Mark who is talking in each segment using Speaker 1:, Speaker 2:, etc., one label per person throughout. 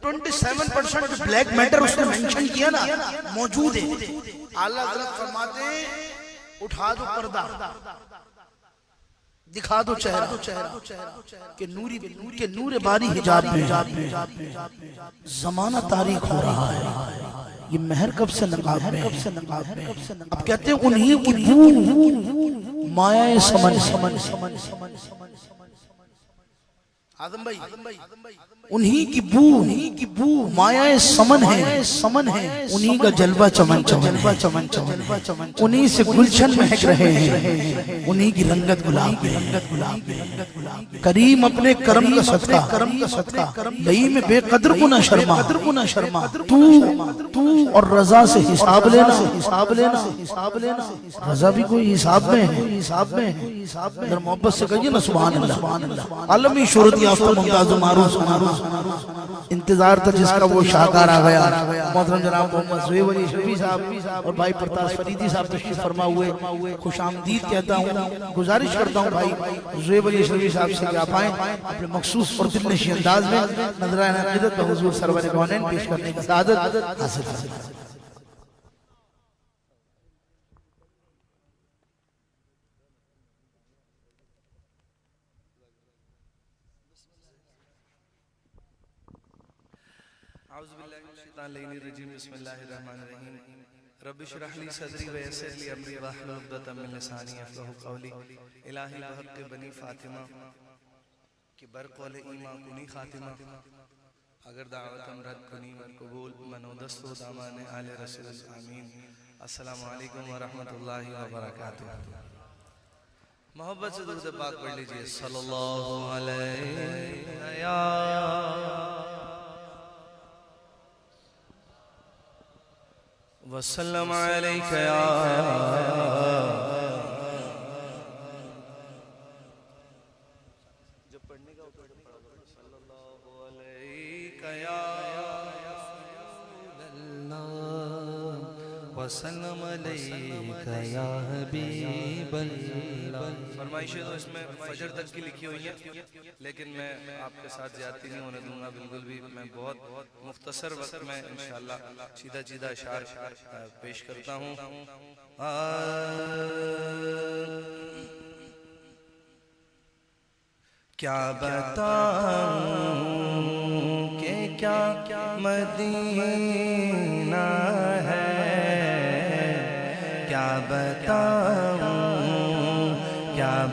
Speaker 1: 27% black metre اس نے mention کیا نا موجود ہے. اعلیٰ حضرت فرماتے ہیں اٹھا دو پردہ دکھا دو چہرہ کہ نور باری حجاب میں زمانہ تاریخ ہو رہا ہے. یہ مہر کب سے نقاب میں ہے. اب کہتے ہیں انہی کی بو مایہ سمن آدم بھائی انہی کی بو مایہ سمن ہے. انہی کا جلوہ چمن انہی سے گلشن مہک رہے ہیں. انہی کی رنگت گلاب کریم اپنے کرم کا صدقہ لئی میں بے قدر کو نہ شرما. تو اور رضا سے حساب لینا. رضا بھی کوئی حساب میں ہے. اگر محبت سے کہیے نا سبحان اللہ. عالمی شہرت یافتہ ممتاز و معروف انتظار تھا جس کا وہ شاہکار آ گیا. محترم جناب محمد زہیب علی شفیع صاحب اور بھائی پرتاش فریدی صاحب تشریف فرما ہوئے. خوش آمدید کہتا ہوں. گزارش کرتا ہوں بھائی زہیب علی شفیع صاحب سے کہ آپ آئیں اپنے مخصوص اور دل نشین انداز میں نذرانہ عقیدت بحضور سرور کونین پیش کرنے کی سعادت حاصل کریں.
Speaker 2: اعوذ باللہ من الشیطان الرجیم بسم اللہ الرحمن الرحیم. رب اشرح لی صدری ویسر لی امری واحلل عقدۃ من لسانی یفقہوا قولی. الہی بحق بنی فاطمہ کہ برقول ایمان کنی خاتمہ. اگر دعوتم رد کنی ور قبول منو دستو دامان آل رسول آمین. السلام علیکم ورحمت اللہ وبرکاتہ. محبت سے درود پاک پڑھ لیجئے. صلی اللہ علیہ وسلم علیک یا جب پڑھنے کا صلی اللہ علیک یا رسول اللہ وسلم علیک یا حبیب اللہ. فرمائشیں تو اس میں فجر تک کی لکھی ہوئی ہیں لیکن میں آپ کے ساتھ زیادتی نہیں ہونے دوں گا بالکل بھی. میں بہت مختصر وقت میں انشاءاللہ سیدھا اشعار پیش کرتا ہوں. کیا بتاؤں کہ کیا مدینہ ہے. کیا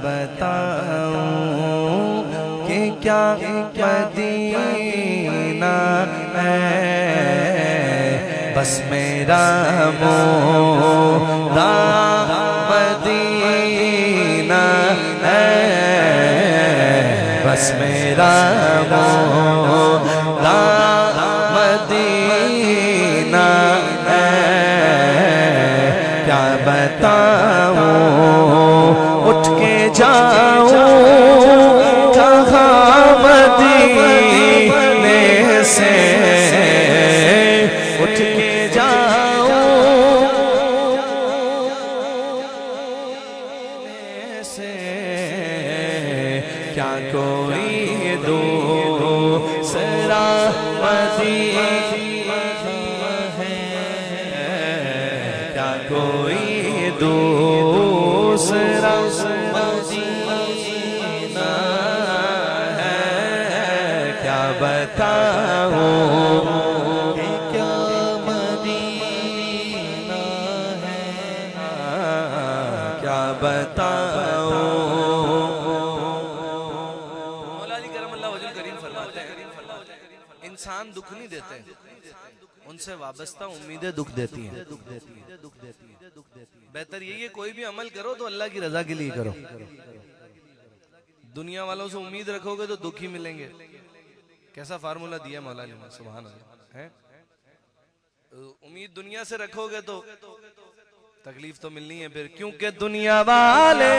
Speaker 2: بتاؤں کہ کیا مدینہ ہے. بس میرا مولا مدینہ ہے. بس میرا مولا مدینہ ہے. کیا بتاؤں اٹھ کے جاؤں کہاں مدینے سے. اٹھ کے جاؤں سے کیا کوئی دوسرا مدینہ ہے. کیا کوئی دوسرا مدینہ ہے. کیا بتاؤں کہ کیا مدینہ ہے. کیا بتاؤں. مولا علی کرم اللہ وجہ کریم فرماتے ہیں انسان دکھ نہیں دیتے ان سے وابستہ امیدیں دکھ دیتی ہیں. بہتر یہی ہے کوئی بھی عمل کرو تو اللہ کی رضا کے لیے کرو. دنیا والوں سے امید رکھو گے تو دکھ ہی ملیں گے. کیسا فارمولہ دیا مولا علی نے سبحان اللہ. امید دنیا سے رکھو گے تو تکلیف تو ملنی ہے پھر. کیونکہ دنیا والے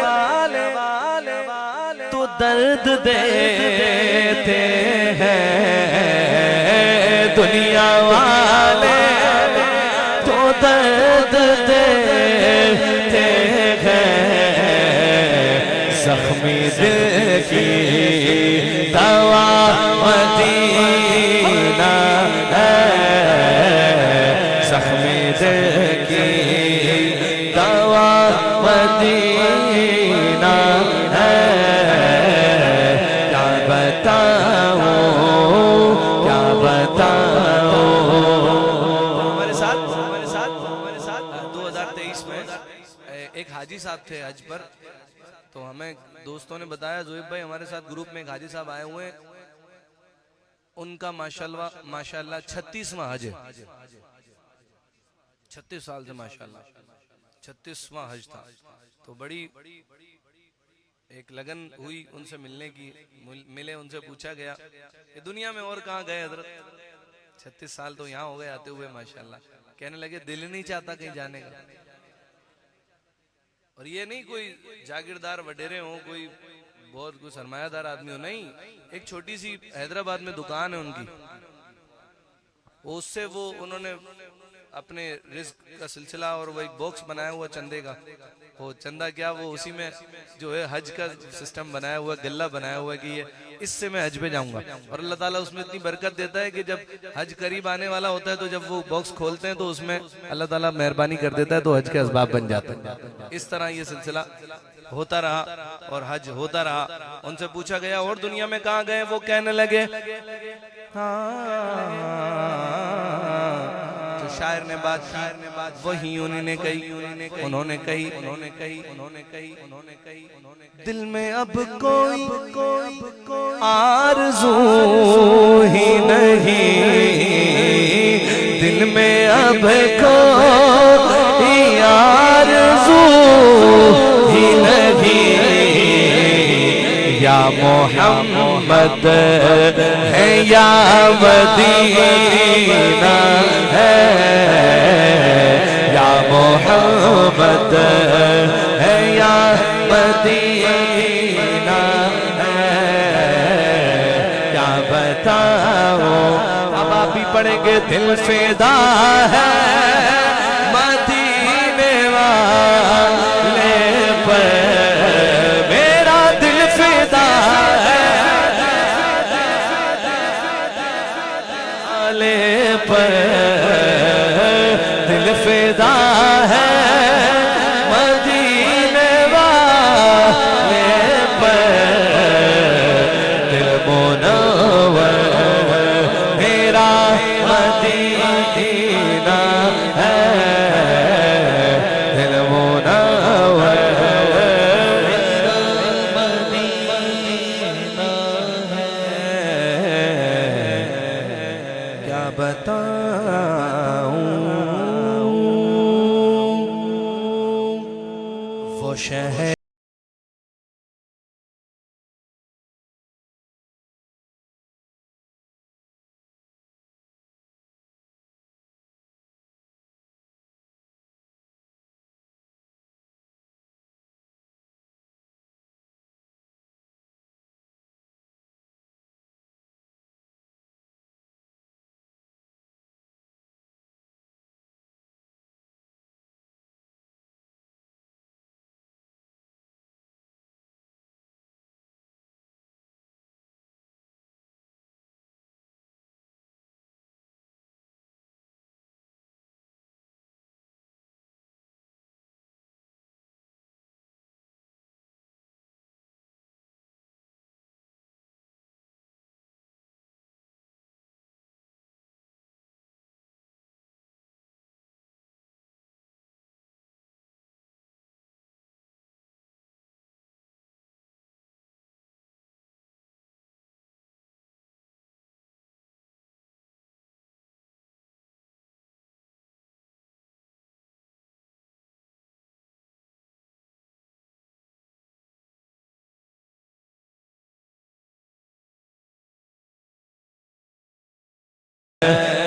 Speaker 2: تو درد دیتے ہیں. دنیا والے تو درد دیتے ہیں. زخمی دل کی دوا مدینہ حاجی صاحب تھے حج پر، تو ہمیں دوستوں نے بتایا زہیب بھائی ہمارے ساتھ گروپ میں ایک حاجی صاحب آئے ہوئے ہیں، ان کا ماشاءاللہ 36واں حج ہے، 36 سال سے ماشاءاللہ 36واں حج تھا، تو بڑی ایک لگن ہوئی ان سے ملنے کی، ملے ان سے پوچھا گیا کہ دنیا میں اور کہاں گئے حضرت، 36 سال تو یہاں ہو گئے آتے ہوئے ماشاءاللہ، کہنے لگے دل نہیں چاہتا کہیں جانے کا، اور یہ نہیں کوئی جاگیردار وڈیرے ہوں، کوئی بہت کوئی سرمایہ دار آدمی ہو، نہیں، ایک چھوٹی سی حیدرآباد میں دکان ہے ان کی، اس سے وہ انہوں نے اپنے رزق کا سلسلہ اور وہ ایک باکس بنایا ہوا چندے کا، وہ چندہ کیا وہ اسی میں جو ہے حج کا سسٹم بنایا ہوا ہے، گلہ بنایا ہوا ہے کہ یہ اس سے میں حج پہ جاؤں گا، اور اللہ تعالیٰ اس میں اتنی برکت دیتا ہے کہ جب حج قریب آنے والا ہوتا ہے تو جب وہ باکس کھولتے ہیں تو اس میں اللہ تعالیٰ مہربانی کر دیتا ہے تو حج کے اسباب بن جاتے ہیں۔ اس طرح یہ سلسلہ ہوتا رہا اور حج ہوتا رہا۔ ان سے پوچھا گیا اور دنیا میں کہاں گئے؟ وہ کہنے لگے جو شاعر نے بات وہی انہوں نے کہی دل میں اب کوئی آرزو ہی نہیں، دل میں اب کوئی آرزو ہی نہیں، یا محمد ہے یا مدینہ ہے، یا محمد ہے یا مدینہ ہے، کیا بتاؤں اب آپ بھی پڑھیں گے دل فدا ہے مدینے والے پر، میرا دل فدا ہے والے پر، دل فدا ہے مدینے والے پر، دل منور میرا مدینہ ہے، دل منور میرا مدینہ ہے، کیا بتاؤں وہ شہر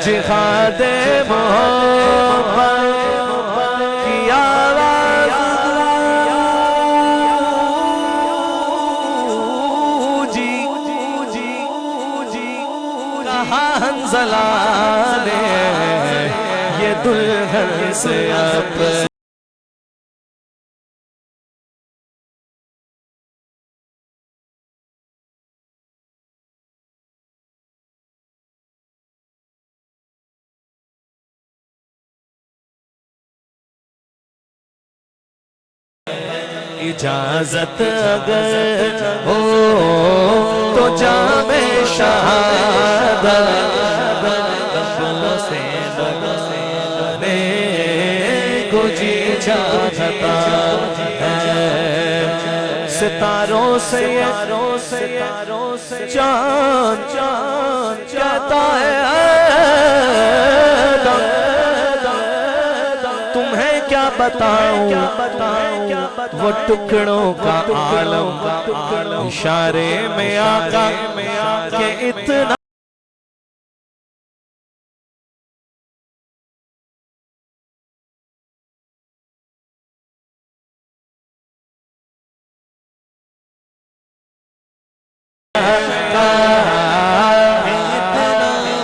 Speaker 2: جہاد محبت کی آواز گونجی، کہا حنظلہ نے یہ دلہن سے اب اجازت اگر ہو تو جام شہادت سے
Speaker 3: جی چاہتا ہے ستاروں سے چاند کہتا ہے تمہیں کیا بتاؤں وہ ٹکڑوں کا عالم اشارے میں آقا کہ اتنا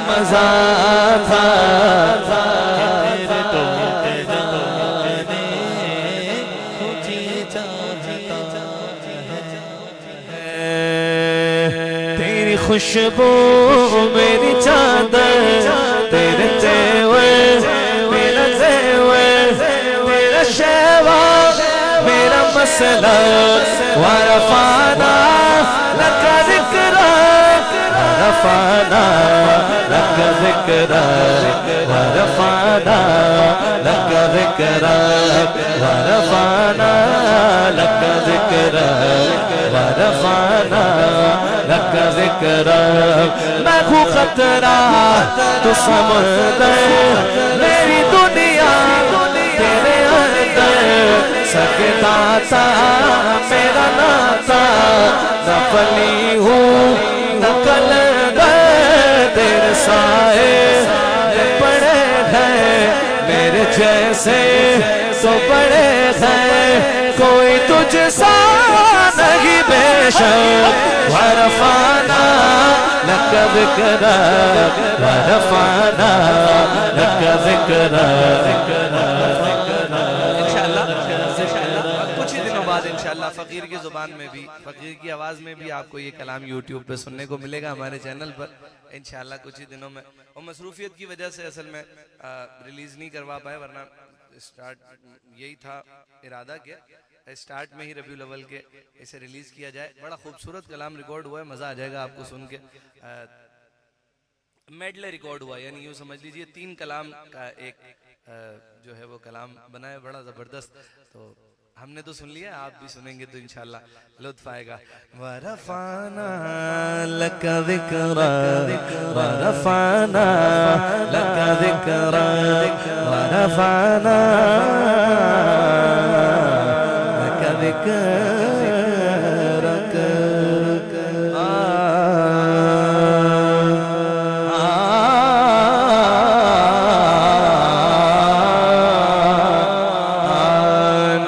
Speaker 3: مزہ تھا تیری خوشبو میری چادر تیرے تیور میرا زیور تیرا شیوا میرا مسئلہ ورفعنا لك ذكرك ورفعنا لك ذكرك ورفعنا لك ذكرك ورفعنا لك ذكرك ورفعنا لك ذكرك میں ہوں خطرہ تو سمندر میری دنیا تیرے اندر سکتا تھا میرا ناتا نہ پلی ہوں نہ کلندر تیرے سائے بڑے ہیں میرے جیسے تو بڑے ہیں کوئی تجھ سا نہیں بے شک ورفعنا لك ذكرك ورفعنا لك ذكرك
Speaker 2: کچھ ہی دنوں بعد انشاءاللہ فقیر کی زبان میں بھی فقیر کی آواز میں بھی آپ کو یہ کلام یوٹیوب پہ سننے کو ملے گا ہمارے چینل پر انشاءاللہ کچھ ہی دنوں میں اور مصروفیت کی وجہ سے اصل میں ریلیز نہیں کروا پائے ورنہ سٹارٹ یہی تھا ارادہ کیا سٹارٹ میں ہی ربیع الاول کے اسے ریلیز کیا جائے بڑا خوبصورت کلام ریکارڈ ہوا ہے مزہ آ جائے گا آپ کو سن کے میڈلے ریکارڈ ہوا یعنی یوں سمجھ لیجئے 3 کلام کا ایک جو ہے وہ کلام بنا ہے بڑا زبردست تو ہم نے تو سن لیا آپ بھی سنیں گے تو انشاءاللہ لطف آئے گا
Speaker 3: ورفعنا لك ذكرك ورفعنا لك ذكرك ورفعنا لك ذكرك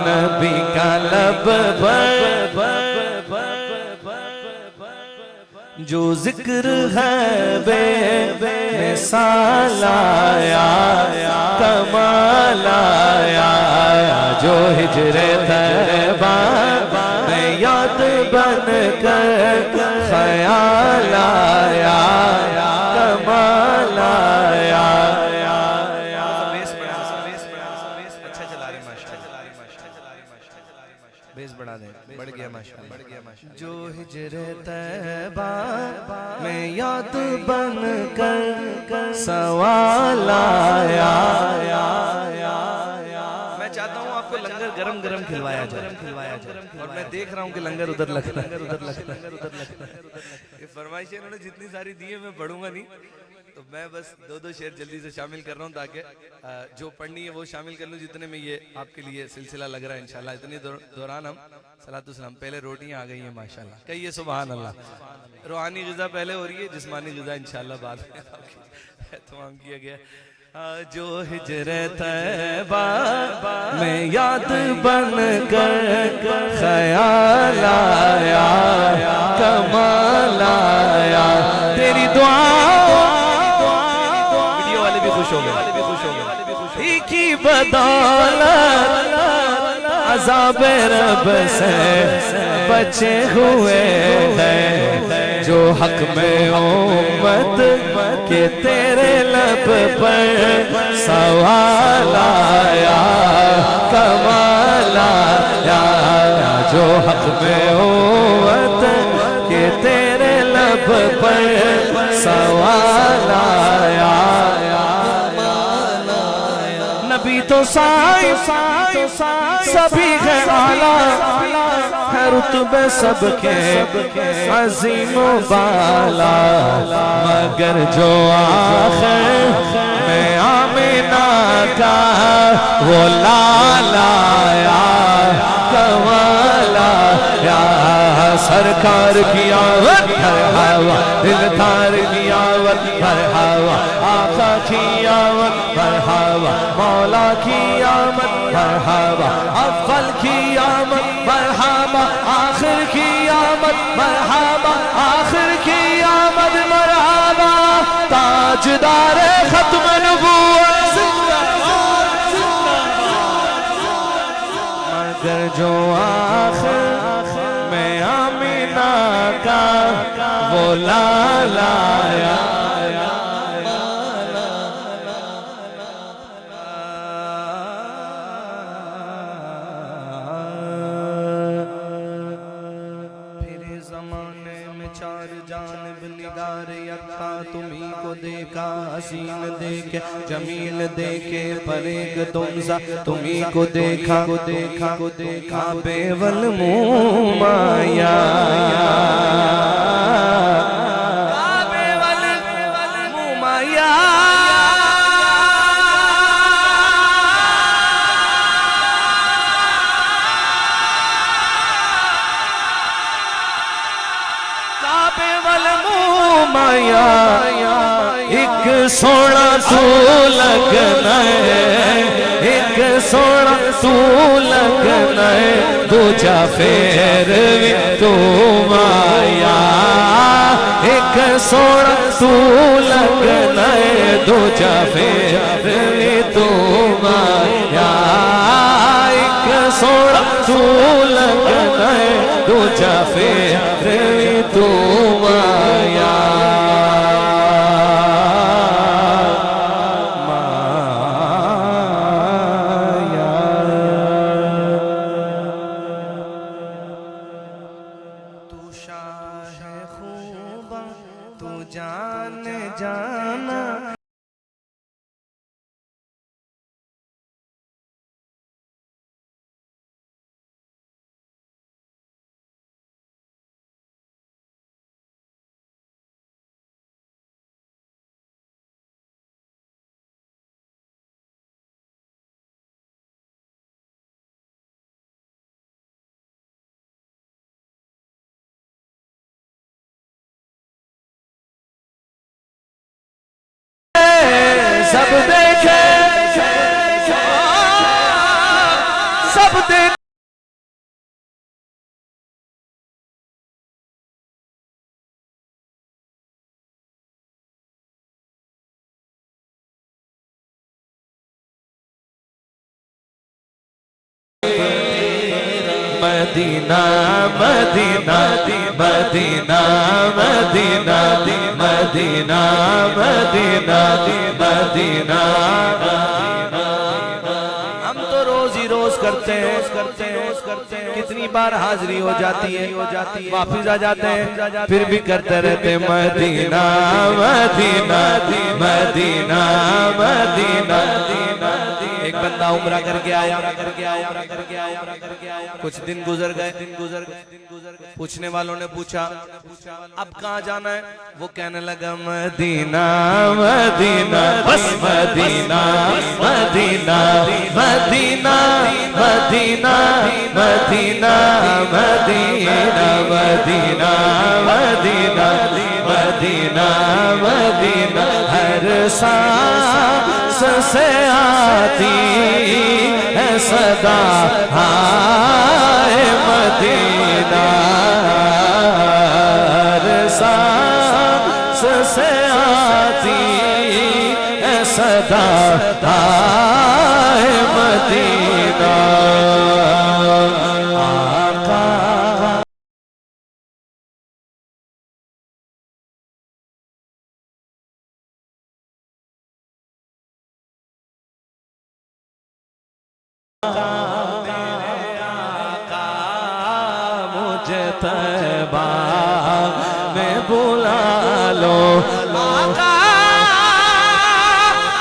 Speaker 3: نبی کا لب جو ذکر ہے بے مثال آیا کمال آیا جو ہجر طیبہ میں یاد بن کر خیال آیا کمال آیا
Speaker 2: اچھا چلا رہے ماشاءاللہ بیس بڑھا دیں بڑھ گیا ماشاءاللہ
Speaker 3: جو ہجر طیبہ میں یاد بن کر سوال آیا
Speaker 2: میں چاہتا ہوں آپ کو لنگر گرم گرم کھلوایا جائے اور میں دیکھ رہا ہوں کہ لنگر ادھر لگ رہا ہے یہ فرمائشیں انہوں نے جتنی ساری دی ہیں میں پڑھوں گا نہیں تو میں بس 2 شعر جلدی سے شامل کر رہا ہوں تاکہ جو پڑھنی ہے وہ شامل کر لوں جتنے میں یہ آپ کے لیے سلسلہ لگ رہا ہے انشاءاللہ اتنی دوران ہم صلاۃ والسلام پہلے روٹیاں آ گئی ہیں ماشاءاللہ کہیے سبحان اللہ روحانی غذا پہلے ہو رہی ہے جسمانی غذا انشاءاللہ بعد میں اہتمام کیا گیا
Speaker 3: جو ہجر طیبہ میں یاد بن کر خیال آیا کمال آیا تیری دعا
Speaker 2: ویڈیو والے بھی خوش ہو گئے
Speaker 3: ہی کی بدولت عذاب رب سے بچے ہوئے ہیں جو حق میں امت کہ تیرے لب پر سوال آیا کمال آیا جو حق میں امت کہ تیرے لب پر سوال آیا نبی تو سائی سبھی ہے اعلیٰ ہے رتبے سب کے عظیم و بالا مگر جو آخر میں آمینہ کا وہ لالا یا کمالا یا سرکار کی آمد مرحبا دلدار کی آمد مرحبا آقا کی آمد مرحبا مولا کی آمد مرحبا اول کی آمد مرحبا آخر کی آمد مرحبا آخر کی آمد مرحبا تاجدار ختم نبوت مگر جو آخر میں آمینہ کا وہ لالا یا تمہیں کو دیکھا حسین دیکھے جمیل دیکھے پریگ تمزا تمہیں کو دیکھا بے والموم آیا بے والموم آیا مایا ایک سونا تو لگنا ہے ایک سونا تو لگنا ہے دوجا پھر بھی تو مایا ایک سونا تو لگنا ہے دوجا پھر بھی تو مایا ایک سونا تو لگنا ہے دوجا پھر بھی تو مایا سب دیکھے سب دیکھے مدینہ مدینہ مدینہ مدینہ مدینہ مدینہ مدینہ ہم تو روز ہی روز کرتے ہیں کتنی بار حاضری ہو جاتی ہے واپس آ جاتے ہیں پھر بھی کرتے رہتے مدینہ مدینہ مدینہ مدینہ ایک بندہ عمرہ کر کے آیا کچھ دن گزر گئے پوچھنے والوں نے پوچھا اب کہاں جانا ہے وہ کہنے لگا مدینہ مدینہ بس مدینہ مدینہ مدینہ مدینہ مدینہ مدینہ مدینہ مدینہ مدینہ مدینہ ہر سانس سے آتی ہے صدا ہائے مدینہ ہر سانس سے آتی ہے صدا ہائے مدینہ مجھے طیبہ میں بلا لو آقا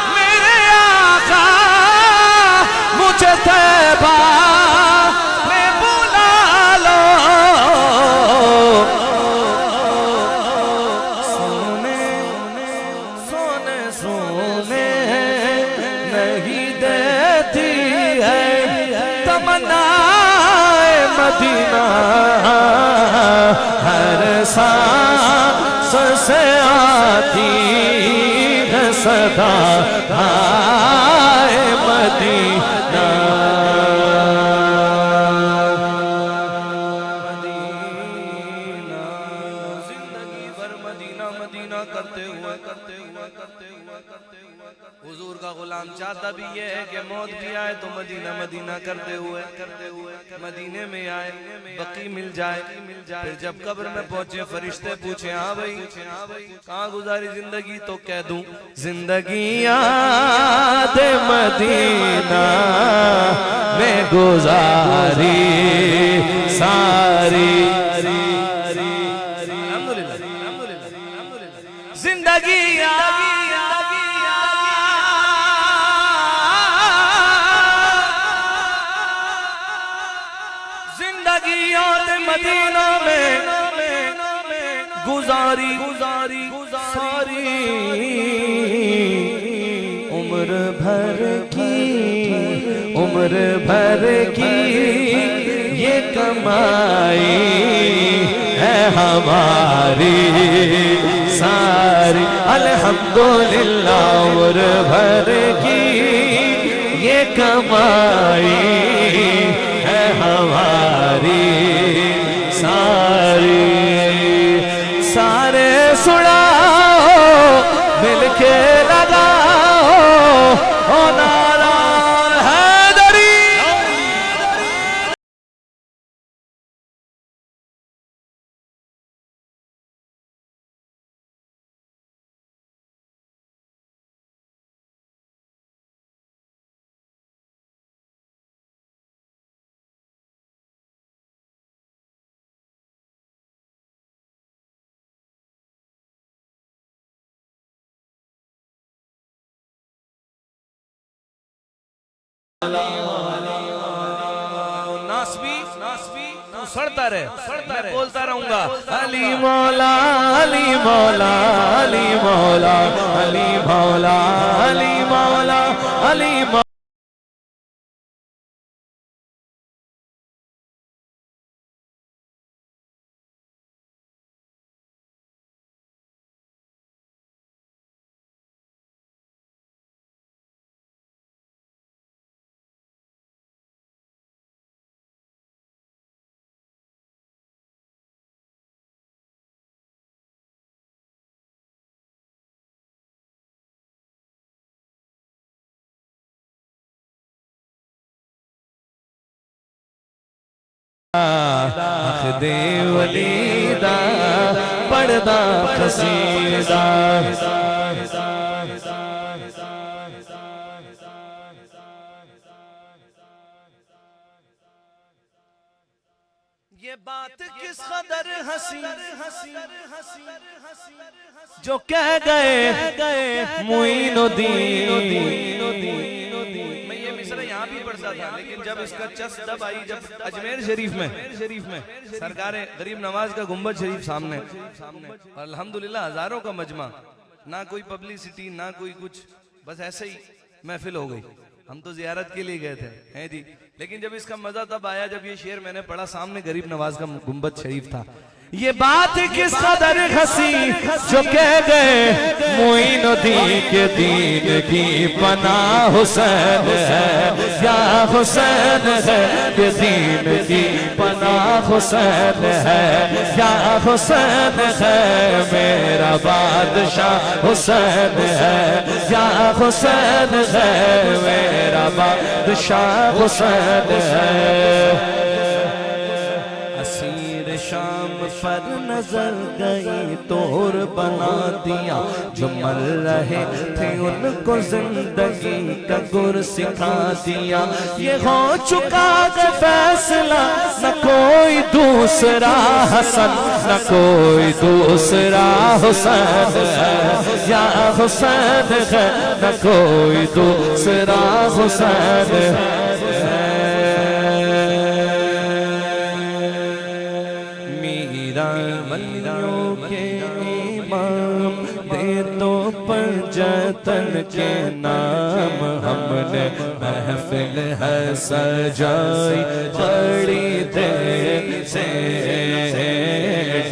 Speaker 3: میرے آقا سونے نہیں دیتی ہے تمنا مدینہ ہر سانس سے آتی ہے صدا ہائے مدینہ زندگی بھر مدینہ مدینہ کرتے ہوئے حضور کا غلام چاہتا بھی یہ ہے کہ موت بھی آئے تو مدینہ مدینہ کرتے ہوئے مدینے میں آئے بقی مل جائے پھر جب قبر میں پہنچے فرشتے پوچھے ہاں بھائی کہاں گزاری زندگی تو کہہ دوں زندگی یاد مدینہ میں گزاری ساری زندگی یاد مدینہ میں گزاری ساری عمر بھر کی یہ کمائی ہے ہماری ساری الحمدللہ عمر بھر کی یہ کمائی ہے ہماری ساری سارے سڑاؤ مل کے لگاؤ او نعرہ حیدری ناسبی تو سڑتا رہے میں بولتا رہوں گا علی مولا علی مولا علی مولا علی مولا علی مولا علی مولا اخدِ ولیدہ پڑھدا قصیدہ یہ بات کس قدر ہنسی جو کہہ گئے معین الدین میں یہ مصرع یہاں بھی پڑھتا تھا لیکن جب اس کا چس دب آئی جب اجمیر شریف میں سرکار غریب نواز کا گنبد شریف سامنے اور الحمدللہ ہزاروں کا مجمع نہ کوئی پبلسٹی نہ کوئی کچھ بس ایسے ہی محفل ہو گئی ہم تو زیارت کے لیے گئے تھے ہیں جی لیکن جب اس کا مزہ تب آیا جب یہ شعر میں نے پڑھا سامنے غریب نواز کا گنبد شریف تھا یہ بات کس قدر ہنسی جو کہہ گئے معین الدین کے دین کی پناہ حسین ہے یا حسین ہے کہ دین کی پناہ حسین ہے یا حسین ہے میرا بادشاہ حسین ہے یا حسین ہے میرا بادشاہ حسین ہے شام پر نظر گئی طور بنا دیا جو مر رہے تھے ان کو زندگی کا گر سکھا دیا یہ ہو چکا ہے فیصلہ نہ کوئی دوسرا حسن نہ کوئی دوسرا حسین ہے یا حسین ہے نہ کوئی دوسرا حسین ہے ولیوں کے امام دے تو پر جت وطن کے نام ہم نے محفل ہے سجائی بڑی دیر سے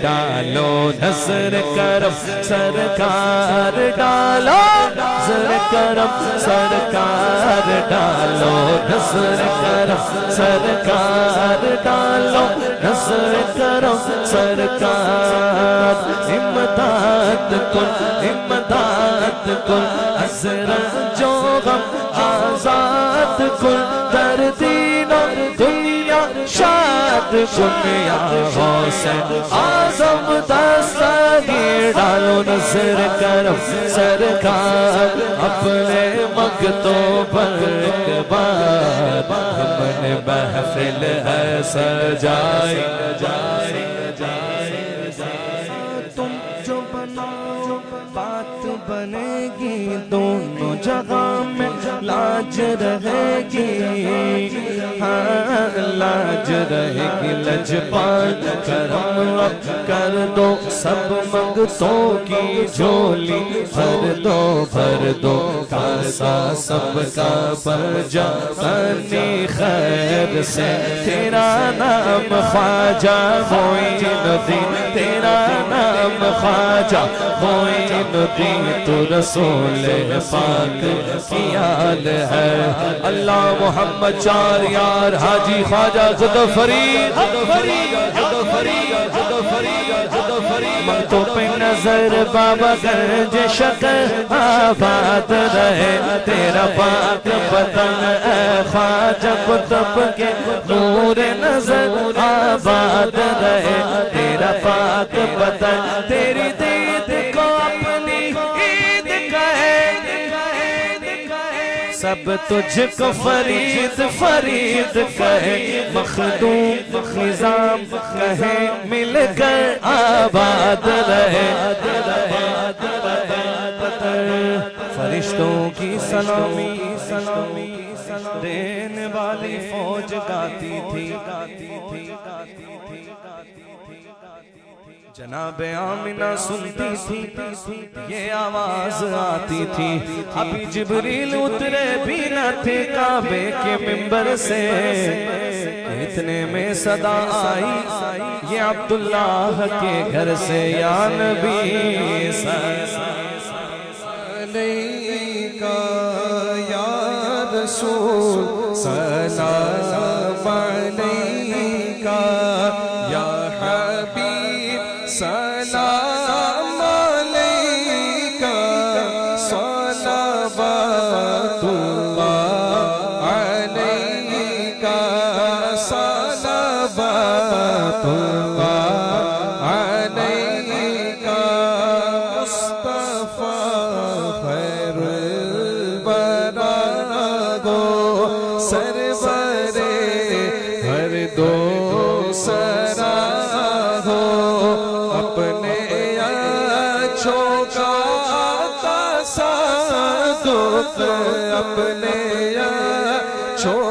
Speaker 3: ڈالو نظر کرم سرکار ڈالو نظر کرم سرکار ڈالو نظر کرم سرکار ڈالو نظر کرم سرکار امداد کن حضرت جو غم آزاد کن در دین و دنیا شاد کن یا حسین آزم دستگیر ڈالو نظر کرم سرکار اپنے مقتوں پر اقبال ہم نے محفل ہے سجائی تم جو بناؤ بات بنے گی دونوں جگہ میں لاج رہے گی ہاں لاج رہے گی لجپال کرم اب کر دو سب منگتوں کی جھولی بھر دو کاسا سب کا بھر جا بنی خیر سے تیرا نام خواجہ معین الدین تیرا نام خواجہ معین الدین تو رسول پاک کی آل ہے اللہ محمد چار یار حاجی خواجہ غدفرید منتوں پہ نظر بابا گنج شکر آباد رہے تیرا پاک بدن اے خواجہ قطب کے نور نظر آباد رہے تیرا پاک بدن تیری دید کو اپنی عید کہے سب تجھ کو فرید فرید کہے مخدوم نظام کہے مل کر آباد رہے فرشتوں کی سلامی دینے والی فوج گاتی تھی جناب آمنہ سنتی تھی یہ آواز آتی تھی ابھی جبریل اترے بھی نہ تھے کعبے کے منبر سے اتنے میں صدا آئی یہ عبداللہ کے گھر سے یا نبی علیکہ یا رسول سلام علیکہ یا حبیب سلام علیکہ صلوات اللہ علیکہ صلوات اللہ علیکہ مصطفیٰ خیر الورا گو سرورے ہر دو سرا ہو اپنے اچھوں کا تصادق اپنے اچھوں